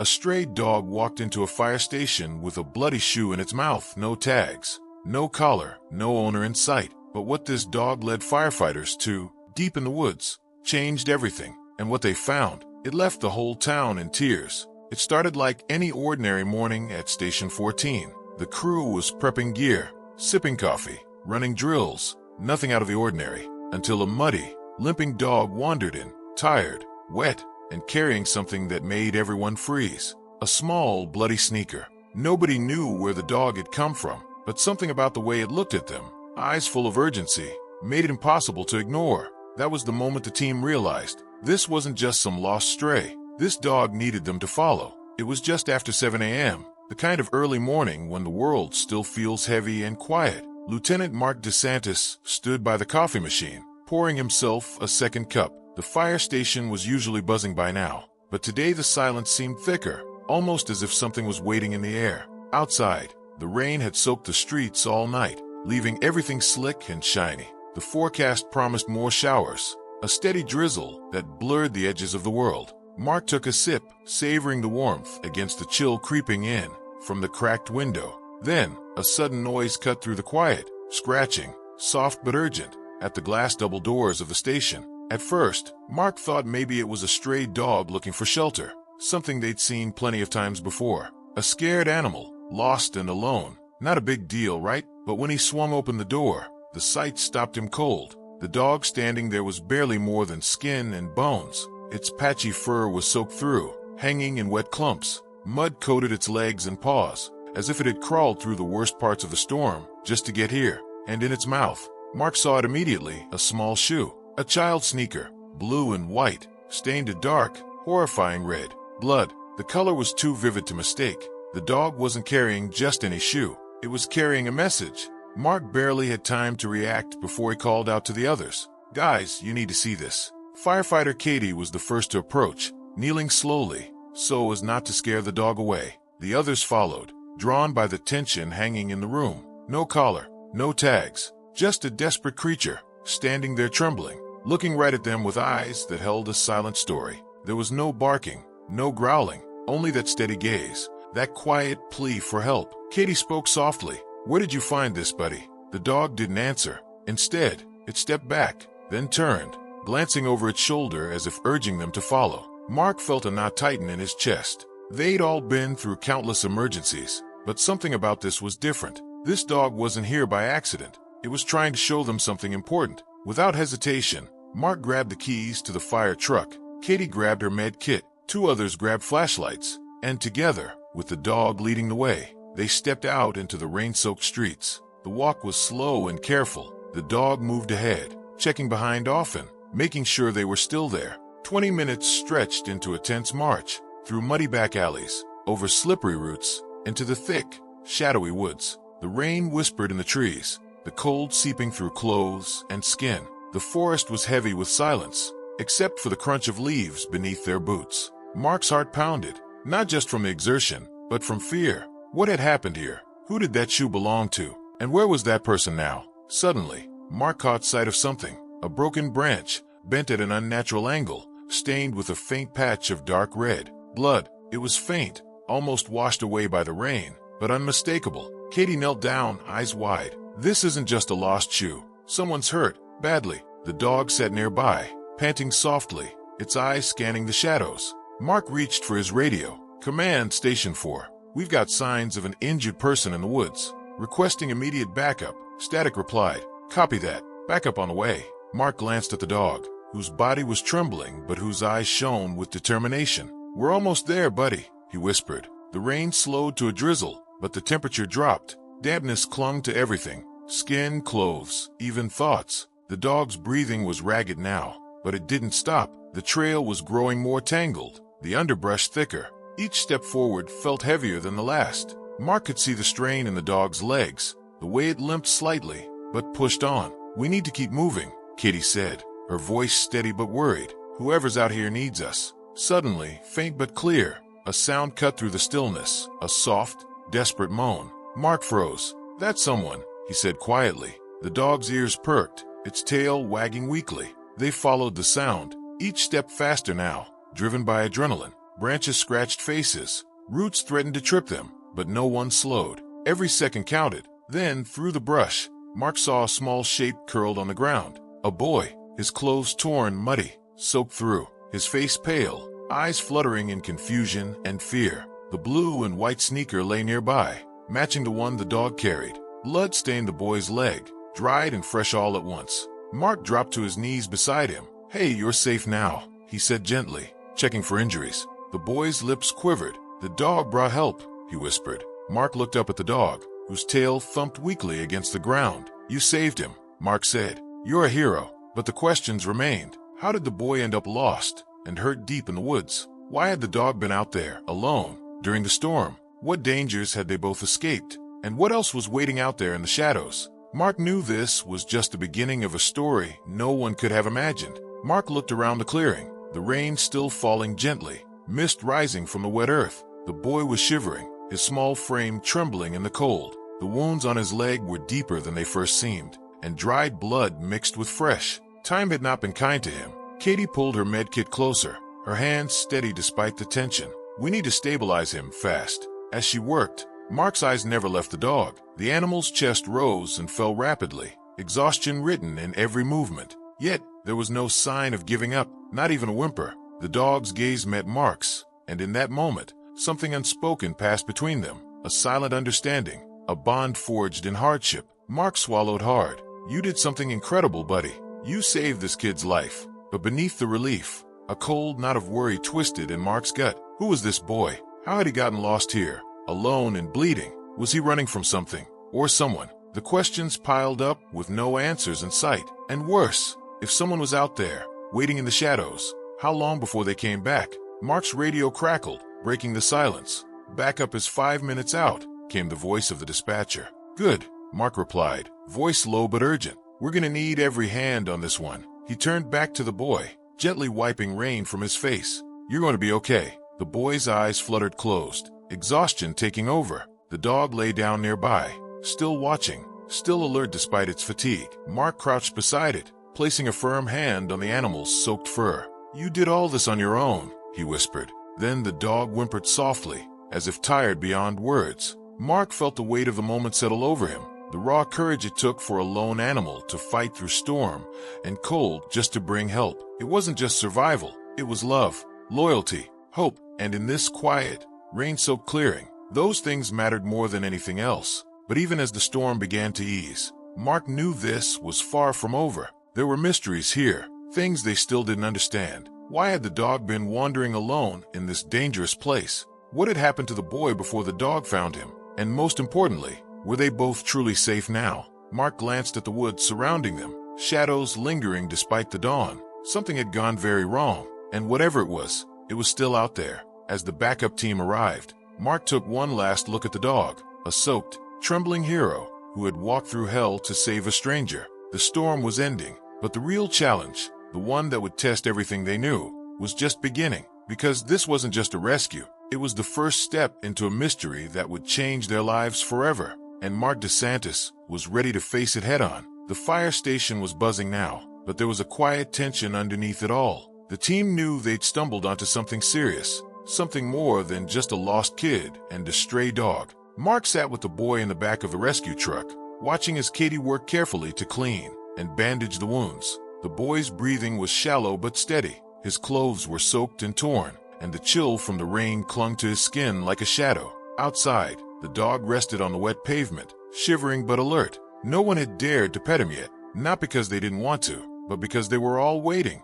A stray dog walked into a fire station with a bloody shoe in its mouth, no tags, no collar, no owner in sight. But what this dog led firefighters to, deep in the woods, changed everything. And what they found, it left the whole town in tears. It started like any ordinary morning at Station 14. The crew was prepping gear, sipping coffee, running drills, nothing out of the ordinary, until a muddy, limping dog wandered in, tired, wet, and carrying something that made everyone freeze. A small, bloody sneaker. Nobody knew where the dog had come from, but something about the way it looked at them, eyes full of urgency, made it impossible to ignore. That was the moment the team realized this wasn't just some lost stray. This dog needed them to follow. It was just after 7 a.m., the kind of early morning when the world still feels heavy and quiet. Lieutenant Mark DeSantis stood by the coffee machine, pouring himself a second cup. The fire station was usually buzzing by now, but today the silence seemed thicker, almost as if something was waiting in the air. Outside, the rain had soaked the streets all night, leaving everything slick and shiny. The forecast promised more showers, a steady drizzle that blurred the edges of the world. Mark took a sip, savoring the warmth against the chill creeping in from the cracked window. Then, a sudden noise cut through the quiet, scratching, soft but urgent, at the glass double doors of the station. At first, Mark thought maybe it was a stray dog looking for shelter, something they'd seen plenty of times before. A scared animal, lost and alone. Not a big deal, right? But when he swung open the door, the sight stopped him cold. The dog standing there was barely more than skin and bones. Its patchy fur was soaked through, hanging in wet clumps. Mud coated its legs and paws, as if it had crawled through the worst parts of the storm just to get here. And in its mouth, Mark saw it immediately, a small shoe. A child's sneaker, blue and white, stained a dark, horrifying red. Blood. The color was too vivid to mistake. The dog wasn't carrying just any shoe. It was carrying a message. Mark barely had time to react before he called out to the others. "Guys, you need to see this." Firefighter Katie was the first to approach, kneeling slowly, so as not to scare the dog away. The others followed, drawn by the tension hanging in the room. No collar, no tags, just a desperate creature, standing there trembling, looking right at them with eyes that held a silent story. There was no barking, no growling, only that steady gaze, that quiet plea for help. Katie spoke softly. "Where did you find this, buddy?" The dog didn't answer. Instead, it stepped back, then turned, glancing over its shoulder as if urging them to follow. Mark felt a knot tighten in his chest. They'd all been through countless emergencies, but something about this was different. This dog wasn't here by accident. It was trying to show them something important. Without hesitation, Mark grabbed the keys to the fire truck. Katie grabbed her med kit. Two others grabbed flashlights, and together, with the dog leading the way, they stepped out into the rain-soaked streets. The walk was slow and careful. The dog moved ahead, checking behind often, making sure they were still there. 20 minutes stretched into a tense march, through muddy back alleys, over slippery roots, into the thick, shadowy woods. The rain whispered in the trees, the cold seeping through clothes and skin. The forest was heavy with silence, except for the crunch of leaves beneath their boots. Mark's heart pounded, not just from exertion, but from fear. What had happened here? Who did that shoe belong to? And where was that person now? Suddenly, Mark caught sight of something. A broken branch, bent at an unnatural angle, stained with a faint patch of dark red. Blood. It was faint, almost washed away by the rain, but unmistakable. Katie knelt down, eyes wide. This isn't just a lost shoe. Someone's hurt, badly. The dog sat nearby, panting softly, its eyes scanning the shadows. Mark reached for his radio. "Command, Station 4. We've got signs of an injured person in the woods. Requesting immediate backup." Static replied. "Copy that. Backup on the way." Mark glanced at the dog, whose body was trembling but whose eyes shone with determination. "We're almost there, buddy," he whispered. The rain slowed to a drizzle, but the temperature dropped. Dampness clung to everything. Skin, clothes, even thoughts. The dog's breathing was ragged now, but it didn't stop. The trail was growing more tangled, the underbrush thicker. Each step forward felt heavier than the last. Mark could see the strain in the dog's legs, the way it limped slightly, but pushed on. "We need to keep moving," Katie said, her voice steady but worried. "Whoever's out here needs us." Suddenly, faint but clear, a sound cut through the stillness, a soft, desperate moan. Mark froze. "That's someone," he said quietly. The dog's ears perked, its tail wagging weakly. They followed the sound, each step faster now, driven by adrenaline. Branches scratched faces. Roots threatened to trip them, but no one slowed. Every second counted. Then, through the brush, Mark saw a small shape curled on the ground. A boy, his clothes torn, muddy, soaked through, his face pale, eyes fluttering in confusion and fear. The blue and white sneaker lay nearby, matching the one the dog carried. Blood stained the boy's leg, dried and fresh all at once. Mark dropped to his knees beside him. "Hey, you're safe now," he said gently, checking for injuries. The boy's lips quivered. "The dog brought help," he whispered. Mark looked up at the dog, whose tail thumped weakly against the ground. "You saved him," Mark said. "You're a hero." But the questions remained. How did the boy end up lost and hurt deep in the woods? Why had the dog been out there, alone, during the storm? What dangers had they both escaped? And what else was waiting out there in the shadows? Mark knew this was just the beginning of a story no one could have imagined. Mark looked around the clearing, the rain still falling gently, mist rising from the wet earth. The boy was shivering, his small frame trembling in the cold. The wounds on his leg were deeper than they first seemed, and dried blood mixed with fresh. Time had not been kind to him. Katie pulled her medkit closer, her hands steady despite the tension. "We need to stabilize him fast." As she worked, Mark's eyes never left the dog. The animal's chest rose and fell rapidly, exhaustion written in every movement. Yet, there was no sign of giving up, not even a whimper. The dog's gaze met Mark's, and in that moment, something unspoken passed between them, a silent understanding, a bond forged in hardship. Mark swallowed hard. "You did something incredible, buddy. You saved this kid's life." But beneath the relief, a cold knot of worry twisted in Mark's gut. Who was this boy? How had he gotten lost here, alone and bleeding? Was he running from something, or someone? The questions piled up with no answers in sight. And worse, if someone was out there, waiting in the shadows, how long before they came back? Mark's radio crackled, breaking the silence. "Backup is 5 minutes out," came the voice of the dispatcher. "Good," Mark replied, voice low but urgent. "We're gonna need every hand on this one." He turned back to the boy, gently wiping rain from his face. "You're going to be okay." The boy's eyes fluttered closed, exhaustion taking over. The dog lay down nearby, still watching, still alert despite its fatigue. Mark crouched beside it, placing a firm hand on the animal's soaked fur. "You did all this on your own," he whispered. Then the dog whimpered softly, as if tired beyond words. Mark felt the weight of the moment settle over him, the raw courage it took for a lone animal to fight through storm and cold just to bring help. It wasn't just survival, it was love, loyalty, hope, and in this quiet, rain-soaked clearing, those things mattered more than anything else. But even as the storm began to ease, Mark knew this was far from over. There were mysteries here, things they still didn't understand. Why had the dog been wandering alone in this dangerous place? What had happened to the boy before the dog found him? And most importantly, were they both truly safe now? Mark glanced at the woods surrounding them, shadows lingering despite the dawn. Something had gone very wrong, and whatever it was still out there. As the backup team arrived, Mark took one last look at the dog, a soaked, trembling hero who had walked through hell to save a stranger. The storm was ending, but the real challenge, the one that would test everything they knew, was just beginning. Because this wasn't just a rescue, it was the first step into a mystery that would change their lives forever. And Mark DeSantis was ready to face it head-on. The fire station was buzzing now, but there was a quiet tension underneath it all. The team knew they'd stumbled onto something serious, something more than just a lost kid and a stray dog. Mark sat with the boy in the back of the rescue truck, watching as Katie worked carefully to clean and bandage the wounds. The boy's breathing was shallow but steady. His clothes were soaked and torn, and the chill from the rain clung to his skin like a shadow. Outside, the dog rested on the wet pavement, shivering but alert. No one had dared to pet him yet, not because they didn't want to, but because they were all waiting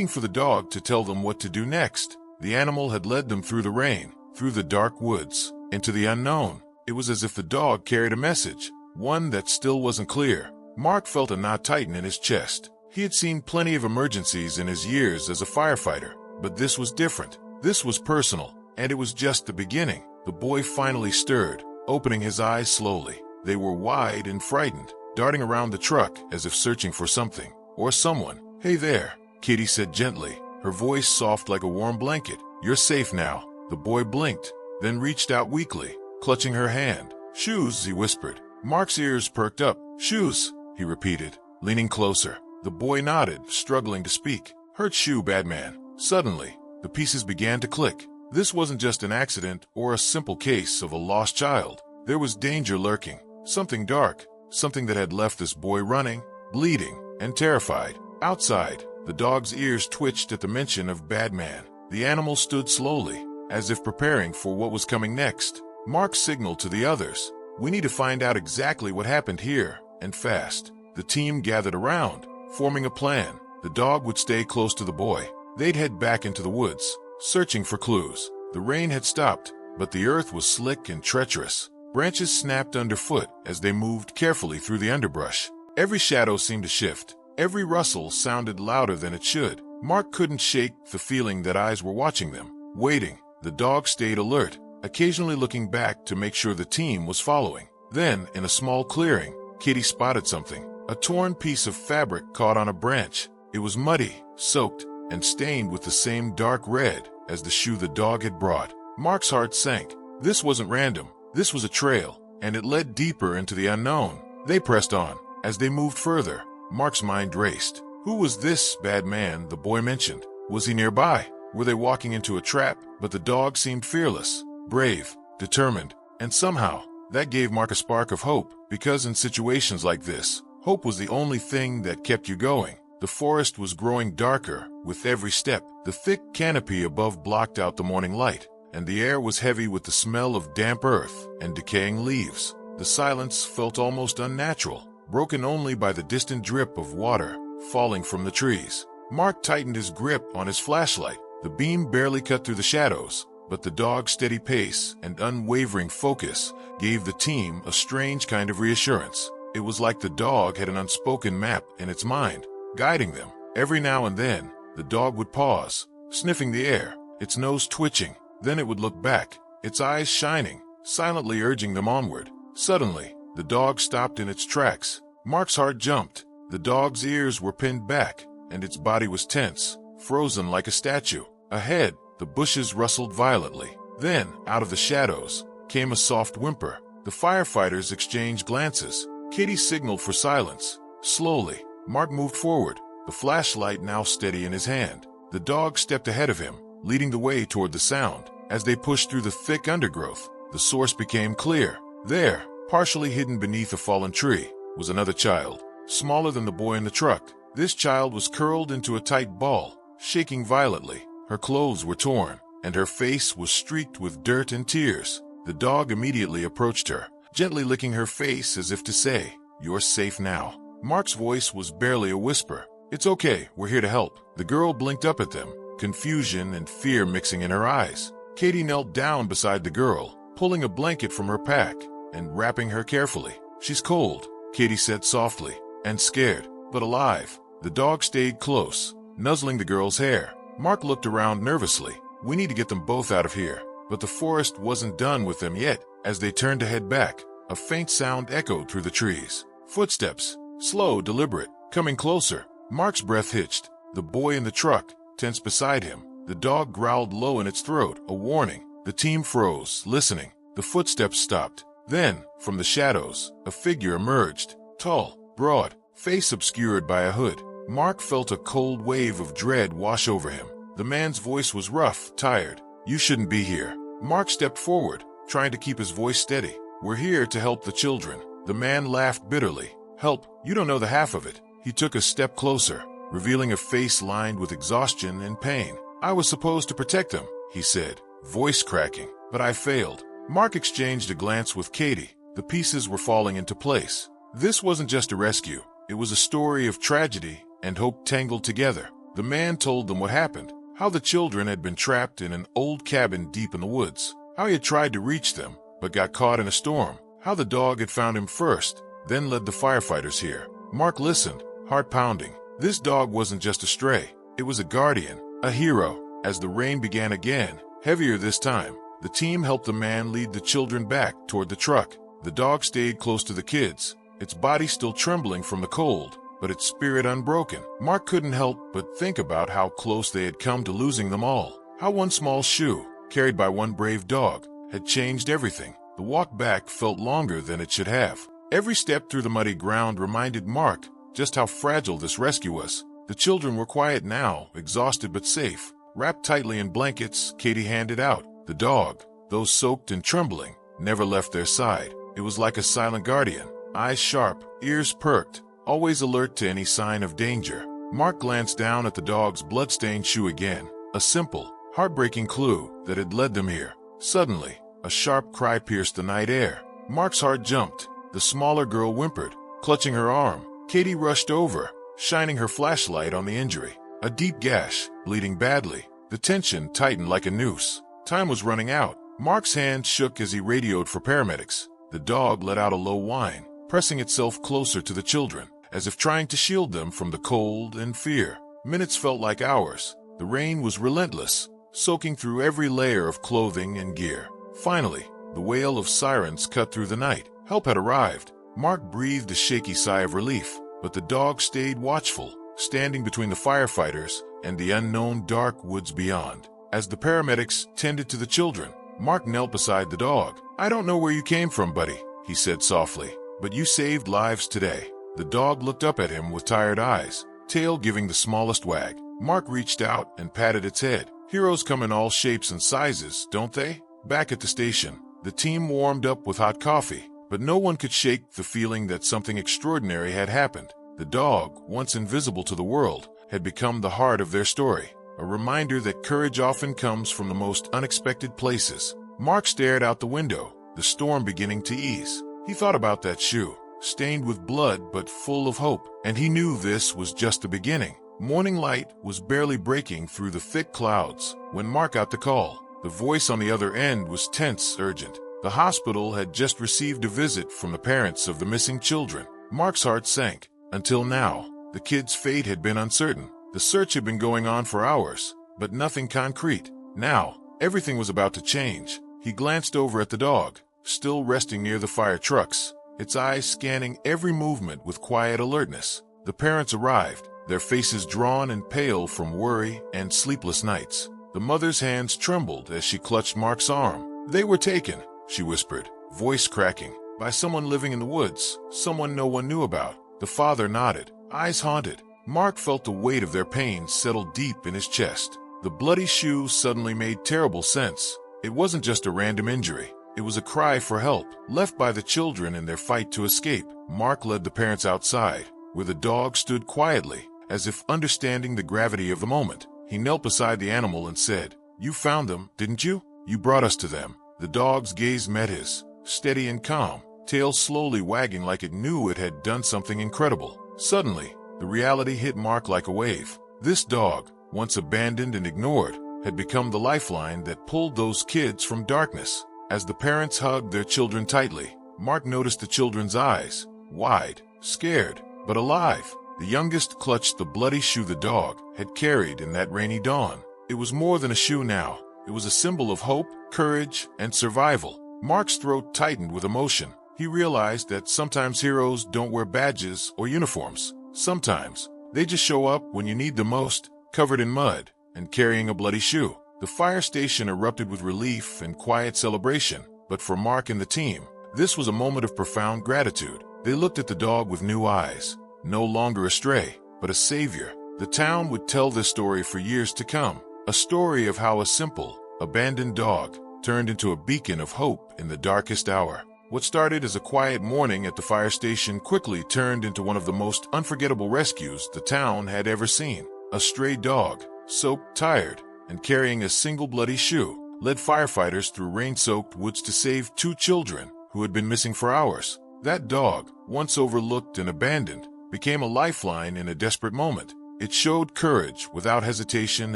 for the dog to tell them what to do next. The animal had led them through the rain, through the dark woods, into the unknown. It was as if the dog carried a message, one that still wasn't clear. Mark felt a knot tighten in his chest. He had seen plenty of emergencies in his years as a firefighter, but this was different. This was personal, and it was just the beginning. The boy finally stirred, opening his eyes slowly. They were wide and frightened, darting around the truck as if searching for something or someone. "Hey there," Katie said gently, her voice soft like a warm blanket. "You're safe now." The boy blinked, then reached out weakly, clutching her hand. "Shoes," he whispered. Mark's ears perked up. "Shoes," he repeated, leaning closer. The boy nodded, struggling to speak. "Hurt shoe, bad man." Suddenly, the pieces began to click. This wasn't just an accident or a simple case of a lost child. There was danger lurking, something dark, something that had left this boy running, bleeding, and terrified. Outside, the dog's ears twitched at the mention of Badman. The animal stood slowly, as if preparing for what was coming next. Mark signaled to the others, "We need to find out exactly what happened here, and fast." The team gathered around, forming a plan. The dog would stay close to the boy. They'd head back into the woods, searching for clues. The rain had stopped, but the earth was slick and treacherous. Branches snapped underfoot as they moved carefully through the underbrush. Every shadow seemed to shift. Every rustle sounded louder than it should. Mark couldn't shake the feeling that eyes were watching them, waiting. The dog stayed alert, occasionally looking back to make sure the team was following. Then, in a small clearing, Kitty spotted something. A torn piece of fabric caught on a branch. It was muddy, soaked, and stained with the same dark red as the shoe the dog had brought. Mark's heart sank. This wasn't random. This was a trail, and it led deeper into the unknown. They pressed on. As they moved further, Mark's mind raced. Who was this bad man the boy mentioned? Was he nearby? Were they walking into a trap? But the dog seemed fearless, brave, determined, and somehow, that gave Mark a spark of hope, because in situations like this, hope was the only thing that kept you going. The forest was growing darker with every step. The thick canopy above blocked out the morning light, and the air was heavy with the smell of damp earth and decaying leaves. The silence felt almost unnatural, broken only by the distant drip of water falling from the trees. Mark tightened his grip on his flashlight. The beam barely cut through the shadows, but the dog's steady pace and unwavering focus gave the team a strange kind of reassurance. It was like the dog had an unspoken map in its mind, guiding them. Every now and then, the dog would pause, sniffing the air, its nose twitching. Then it would look back, its eyes shining, silently urging them onward. Suddenly, the dog stopped in its tracks. Mark's heart jumped. The dog's ears were pinned back, and its body was tense, frozen like a statue. Ahead, the bushes rustled violently. Then, out of the shadows, came a soft whimper. The firefighters exchanged glances. Kitty signaled for silence. Slowly, Mark moved forward, the flashlight now steady in his hand. The dog stepped ahead of him, leading the way toward the sound. As they pushed through the thick undergrowth, the source became clear. There, partially hidden beneath a fallen tree, was another child, smaller than the boy in the truck. This child was curled into a tight ball, shaking violently. Her clothes were torn, and her face was streaked with dirt and tears. The dog immediately approached her, gently licking her face as if to say, "You're safe now." Mark's voice was barely a whisper. "It's okay, we're here to help." The girl blinked up at them, confusion and fear mixing in her eyes. Katie knelt down beside the girl, pulling a blanket from her pack and wrapping her carefully. "She's cold," Katie said softly, "and scared, but alive." The dog stayed close, nuzzling the girl's hair. Mark looked around nervously. "We need to get them both out of here." But the forest wasn't done with them yet. As they turned to head back, a faint sound echoed through the trees. Footsteps, slow, deliberate, coming closer. Mark's breath hitched. The boy in the truck, tense beside him. The dog growled low in its throat, a warning. The team froze, listening. The footsteps stopped. Then, from the shadows, a figure emerged. Tall, broad, face obscured by a hood. Mark felt a cold wave of dread wash over him. The man's voice was rough, tired. "You shouldn't be here." Mark stepped forward, trying to keep his voice steady. "We're here to help the children." The man laughed bitterly. "Help? You don't know the half of it." He took a step closer, revealing a face lined with exhaustion and pain. "I was supposed to protect them," he said, voice cracking, "but I failed." Mark exchanged a glance with Katie. The pieces were falling into place. This wasn't just a rescue. It was a story of tragedy and hope tangled together. The man told them what happened, how the children had been trapped in an old cabin deep in the woods, how he had tried to reach them, but got caught in a storm, how the dog had found him first, then led the firefighters here. Mark listened, heart pounding. This dog wasn't just a stray. It was a guardian, a hero. As the rain began again, heavier this time, the team helped the man lead the children back toward the truck. The dog stayed close to the kids, its body still trembling from the cold, but its spirit unbroken. Mark couldn't help but think about how close they had come to losing them all. How one small shoe, carried by one brave dog, had changed everything. The walk back felt longer than it should have. Every step through the muddy ground reminded Mark just how fragile this rescue was. The children were quiet now, exhausted but safe. wrapped tightly in blankets Katie handed out. The dog, though soaked and trembling, never left their side. It was like a silent guardian, eyes sharp, ears perked, always alert to any sign of danger. Mark glanced down at the dog's blood-stained shoe again, a simple, heartbreaking clue that had led them here. Suddenly, a sharp cry pierced the night air. Mark's heart jumped. The smaller girl whimpered, clutching her arm. Katie rushed over, shining her flashlight on the injury. A deep gash, bleeding badly. The tension tightened like a noose. Time was running out. Mark's hand shook as he radioed for paramedics. The dog let out a low whine, pressing itself closer to the children, as if trying to shield them from the cold and fear. Minutes felt like hours. The rain was relentless, soaking through every layer of clothing and gear. Finally, the wail of sirens cut through the night. Help had arrived. Mark breathed a shaky sigh of relief, but the dog stayed watchful, standing between the firefighters and the unknown dark woods beyond. As the paramedics tended to the children, Mark knelt beside the dog. "I don't know where you came from, buddy," he said softly, "but you saved lives today." The dog looked up at him with tired eyes, tail giving the smallest wag. Mark reached out and patted its head. "Heroes come in all shapes and sizes, don't they?" Back at the station, the team warmed up with hot coffee, but no one could shake the feeling that something extraordinary had happened. The dog, once invisible to the world, had become the heart of their story, a reminder that courage often comes from the most unexpected places. Mark stared out the window, the storm beginning to ease. He thought about that shoe, stained with blood but full of hope, and he knew this was just the beginning. Morning light was barely breaking through the thick clouds when Mark got the call. The voice on the other end was tense, urgent. The hospital had just received a visit from the parents of the missing children. Mark's heart sank. Until now, the kids' fate had been uncertain. The search had been going on for hours, but nothing concrete. Now, everything was about to change. He glanced over at the dog, still resting near the fire trucks, its eyes scanning every movement with quiet alertness. The parents arrived, their faces drawn and pale from worry and sleepless nights. The mother's hands trembled as she clutched Mark's arm. "They were taken," she whispered, voice cracking, "by someone living in the woods, someone no one knew about." The father nodded, eyes haunted. Mark felt the weight of their pain settle deep in his chest. The bloody shoe suddenly made terrible sense. It wasn't just a random injury. It was a cry for help, left by the children in their fight to escape. Mark led the parents outside, where the dog stood quietly, as if understanding the gravity of the moment. He knelt beside the animal and said, "You found them, didn't you? You brought us to them." The dog's gaze met his, steady and calm, tail slowly wagging like it knew it had done something incredible. Suddenly, the reality hit Mark like a wave. This dog, once abandoned and ignored, had become the lifeline that pulled those kids from darkness. As the parents hugged their children tightly, Mark noticed the children's eyes, wide, scared, but alive. The youngest clutched the bloody shoe the dog had carried in that rainy dawn. It was more than a shoe now. It was a symbol of hope, courage, and survival. Mark's throat tightened with emotion. He realized that sometimes heroes don't wear badges or uniforms. Sometimes, they just show up when you need them most, covered in mud and carrying a bloody shoe. The fire station erupted with relief and quiet celebration, but for Mark and the team, this was a moment of profound gratitude. They looked at the dog with new eyes, no longer a stray, but a savior. The town would tell this story for years to come, a story of how a simple, abandoned dog turned into a beacon of hope in the darkest hour. What started as a quiet morning at the fire station quickly turned into one of the most unforgettable rescues the town had ever seen. A stray dog, soaked, tired, and carrying a single bloody shoe, led firefighters through rain-soaked woods to save two children who had been missing for hours. That dog, once overlooked and abandoned, became a lifeline in a desperate moment. It showed courage without hesitation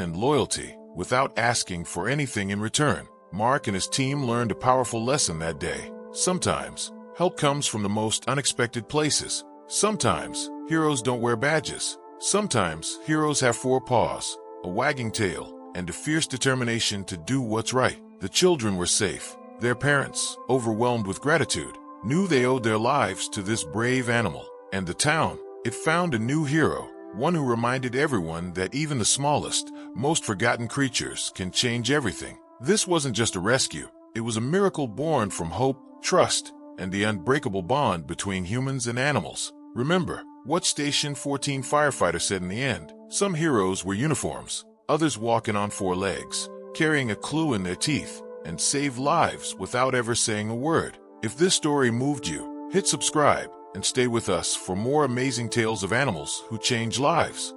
and loyalty without asking for anything in return. Mark and his team learned a powerful lesson that day. Sometimes, help comes from the most unexpected places. Sometimes, heroes don't wear badges. Sometimes, heroes have four paws, a wagging tail, and a fierce determination to do what's right. The children were safe. Their parents, overwhelmed with gratitude, knew they owed their lives to this brave animal. And the town, it found a new hero, one who reminded everyone that even the smallest, most forgotten creatures can change everything. This wasn't just a rescue. It was a miracle born from hope, trust, and the unbreakable bond between humans and animals. Remember what Station 14 firefighter said in the end. Some heroes wear uniforms, Others walking on four legs, carrying a clue in their teeth, and save lives without ever saying a word. If this story moved you, hit subscribe and stay with us for more amazing tales of animals who change lives.